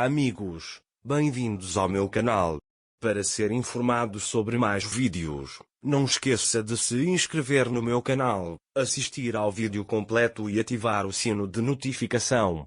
amigos, bem-vindos ao meu canal. Para ser informado sobre mais vídeos, não esqueça de se inscrever no meu canal, assistir ao vídeo completo e ativar o sino de notificação.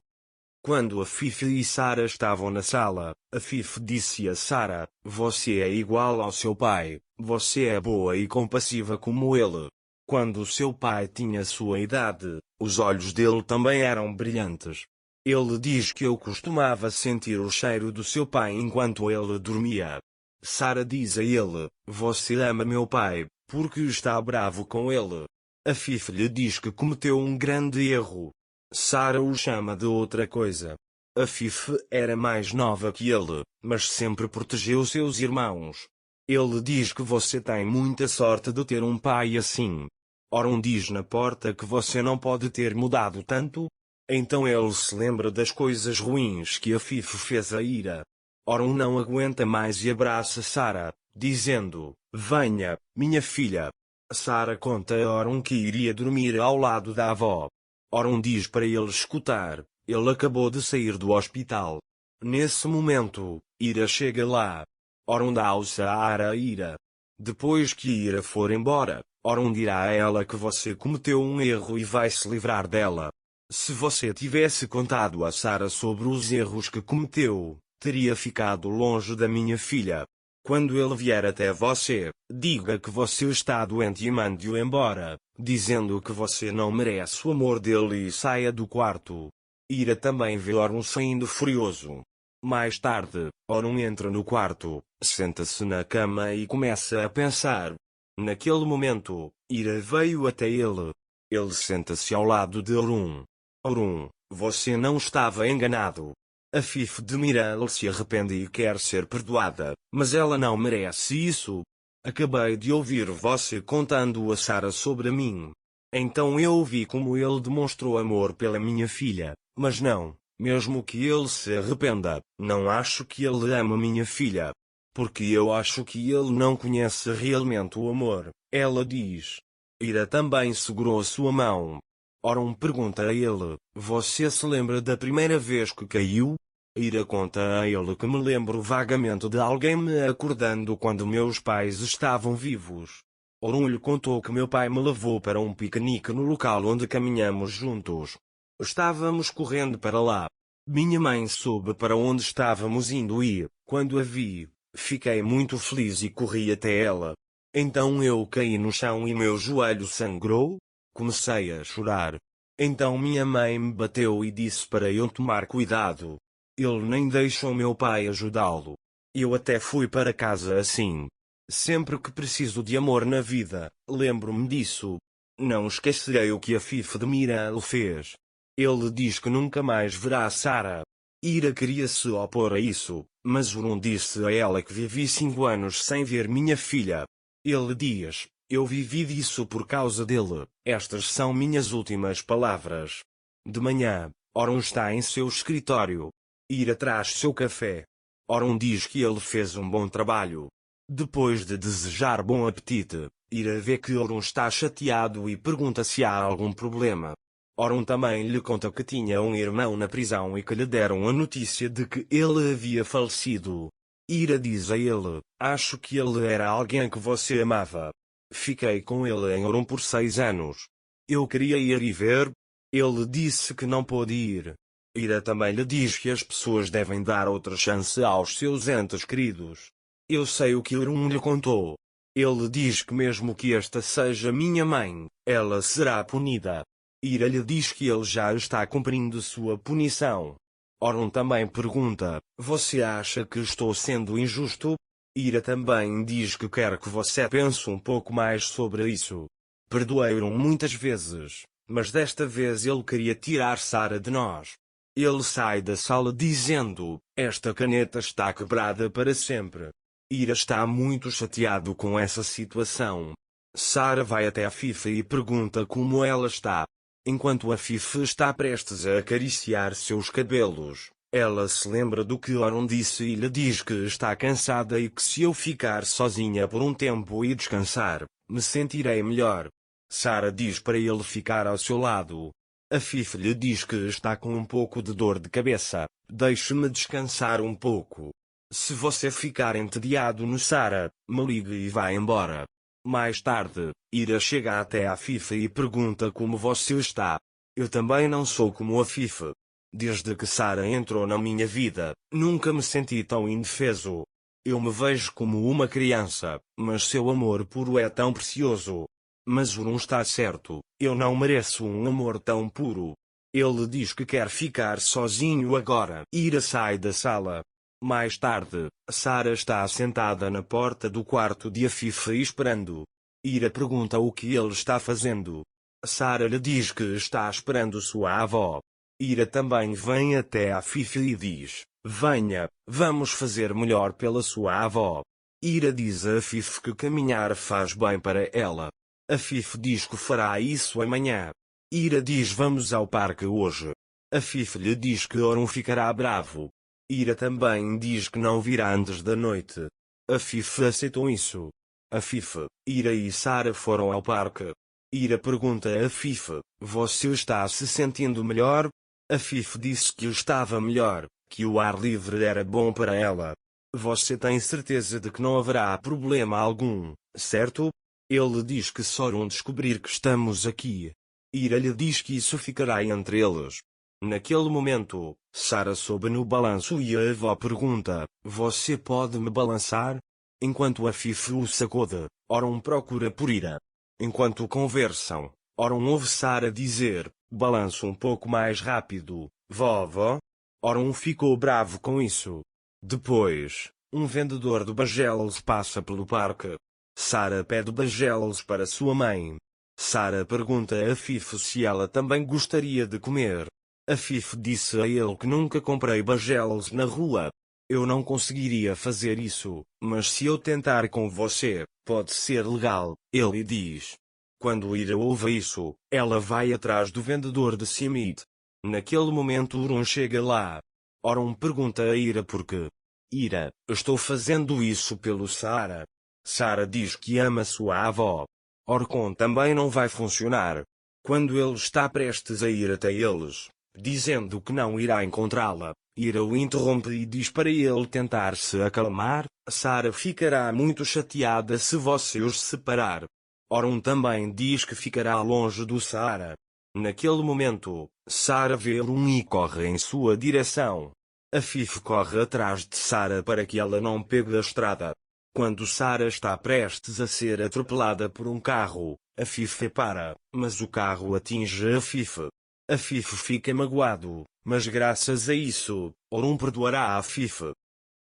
Quando Afif e Sara estavam na sala, Afif disse a Sara: "Você é igual ao seu pai, você é boa e compassiva como ele." Quando seu pai tinha sua idade, os olhos dele também eram brilhantes. Ele diz que eu costumava sentir o cheiro do seu pai enquanto ele dormia. Sara diz a ele: "Você ama meu pai, porque está bravo com ele." Afif lhe diz que cometeu um grande erro. Sara o chama de outra coisa. Afif era mais nova que ele, mas sempre protegeu seus irmãos. Ele diz que você tem muita sorte de ter um pai assim. Orum diz na porta que você não pode ter mudado tanto. Então ele se lembra das coisas ruins que Afif fez a Ira. Orum não aguenta mais e abraça Sara, dizendo: "Venha, minha filha." Sara conta a Orum que iria dormir ao lado da avó. Orum diz para ele escutar: ele acabou de sair do hospital. Nesse momento, Ira chega lá. Orum dá o Sara a Ira. Depois que Ira for embora, Orum dirá a ela que você cometeu um erro e vai se livrar dela. Se você tivesse contado a Sara sobre os erros que cometeu, teria ficado longe da minha filha. Quando ele vier até você, diga que você está doente e mande-o embora, dizendo que você não merece o amor dele e saia do quarto. Ira também vê Orum saindo furioso. Mais tarde, Orum entra no quarto, senta-se na cama e começa a pensar. Naquele momento, Ira veio até ele. Ele senta-se ao lado de Orum. "Orum, você não estava enganado." Afif de Miral se arrepende e quer ser perdoada, mas ela não merece isso. "Acabei de ouvir você contando a Sara sobre mim. Então eu vi como ele demonstrou amor pela minha filha, mas não, mesmo que ele se arrependa, não acho que ele ama minha filha. Porque eu acho que ele não conhece realmente o amor." Ela diz. Ira também segurou sua mão. Orum pergunta a ele: "Você se lembra da primeira vez que caiu?" Ira conta a ele que me lembro vagamente de alguém me acordando quando meus pais estavam vivos. Orum lhe contou que meu pai me levou para um piquenique no local onde caminhamos juntos. Estávamos correndo para lá. Minha mãe soube para onde estávamos indo e, quando a vi, fiquei muito feliz e corri até ela. Então eu caí no chão e meu joelho sangrou. Comecei a chorar. Então minha mãe me bateu e disse para eu tomar cuidado. Ele nem deixou meu pai ajudá-lo. Eu até fui para casa assim. Sempre que preciso de amor na vida, lembro-me disso. Não esquecerei o que Afif de Miral fez. Ele diz que nunca mais verá Sara. Ira queria se opor a isso, mas Orum disse a ela que vivi 5 anos sem ver minha filha. Ele diz: "Eu vivi disso por causa dele." Estas são minhas últimas palavras. De manhã, Orum está em seu escritório. Ira traz seu café. Orum diz que ele fez um bom trabalho. Depois de desejar bom apetite, Ira vê que Orum está chateado e pergunta se há algum problema. Orum também lhe conta que tinha um irmão na prisão e que lhe deram a notícia de que ele havia falecido. Ira diz a ele: "Acho que ele era alguém que você amava. Fiquei com ele em Orum por 6 anos. Eu queria ir e ver." Ele disse que não pôde ir. Ira também lhe diz que as pessoas devem dar outra chance aos seus entes queridos. Eu sei o que Orum lhe contou. Ele diz que mesmo que esta seja minha mãe, ela será punida. Ira lhe diz que ele já está cumprindo sua punição. Orum também pergunta: "Você acha que estou sendo injusto?" Ira também diz que quer que você pense um pouco mais sobre isso. Perdoei Orum muitas vezes, mas desta vez ele queria tirar Sara de nós. Ele sai da sala dizendo: "Esta caneta está quebrada para sempre." Ira está muito chateado com essa situação. Sara vai até a Fifa e pergunta como ela está. Enquanto a Fifa está prestes a acariciar seus cabelos, ela se lembra do que Orum disse e lhe diz que está cansada e que se eu ficar sozinha por um tempo e descansar, me sentirei melhor. Sara diz para ele ficar ao seu lado. Afif lhe diz que está com um pouco de dor de cabeça. Deixe-me descansar um pouco. Se você ficar entediado no Sara, me ligue e vá embora. Mais tarde, Ira chega até Afif e pergunta como você está. Eu também não sou como Afif. Desde que Sara entrou na minha vida, nunca me senti tão indefeso. Eu me vejo como uma criança, mas seu amor puro é tão precioso. Mas Urun está certo, eu não mereço um amor tão puro. Ele diz que quer ficar sozinho agora. Ira sai da sala. Mais tarde, Sara está sentada na porta do quarto de Afif esperando. Ira pergunta o que ele está fazendo. Sara lhe diz que está esperando sua avó. Ira também vem até Afif e diz: venha, vamos fazer melhor pela sua avó. Ira diz a Afif que caminhar faz bem para ela. Afif diz que fará isso amanhã. Ira diz: vamos ao parque hoje. Afif lhe diz que Orun ficará bravo. Ira também diz que não virá antes da noite. Afif aceitou isso. Afif, Ira e Sara foram ao parque. Ira pergunta a Afif: você está se sentindo melhor? Afif disse que estava melhor, que o ar livre era bom para ela. Você tem certeza de que não haverá problema algum, certo? Ele diz que só Orun descobrir que estamos aqui. Ira lhe diz que isso ficará entre eles. Naquele momento, Sara sobe no balanço e a avó pergunta: você pode me balançar? Enquanto Afif o sacode, Orun procura por Ira. Enquanto conversam, Orun ouve Sara dizer: balanço um pouco mais rápido, vovó. Orun ficou bravo com isso. Depois, um vendedor de bagelos passa pelo parque. Sara pede bagelos para sua mãe. Sara pergunta a Afif se ela também gostaria de comer. Afif disse a ele que nunca comprei bagelos na rua. Eu não conseguiria fazer isso, mas se eu tentar com você, pode ser legal, ele diz. Quando Ira ouve isso, ela vai atrás do vendedor de Simit. Naquele momento Orun chega lá. Orun pergunta a Ira por quê. Ira: estou fazendo isso pelo Sara. Sara diz que ama sua avó. Orkon também não vai funcionar. Quando ele está prestes a ir até eles, dizendo que não irá encontrá-la, Ira o interrompe e diz para ele tentar se acalmar. Sara ficará muito chateada se você os separar. Orun também diz que ficará longe do Sara. Naquele momento, Sara vê Orun e corre em sua direção. Afif corre atrás de Sara para que ela não pegue a estrada. Quando Sara está prestes a ser atropelada por um carro, Afif para, mas o carro atinge Afif. Afif fica magoado, mas graças a isso, Orun perdoará a Afif.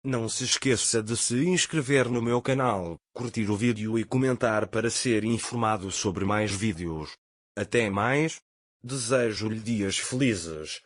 Não se esqueça de se inscrever no meu canal, curtir o vídeo e comentar para ser informado sobre mais vídeos. Até mais. Desejo-lhe dias felizes.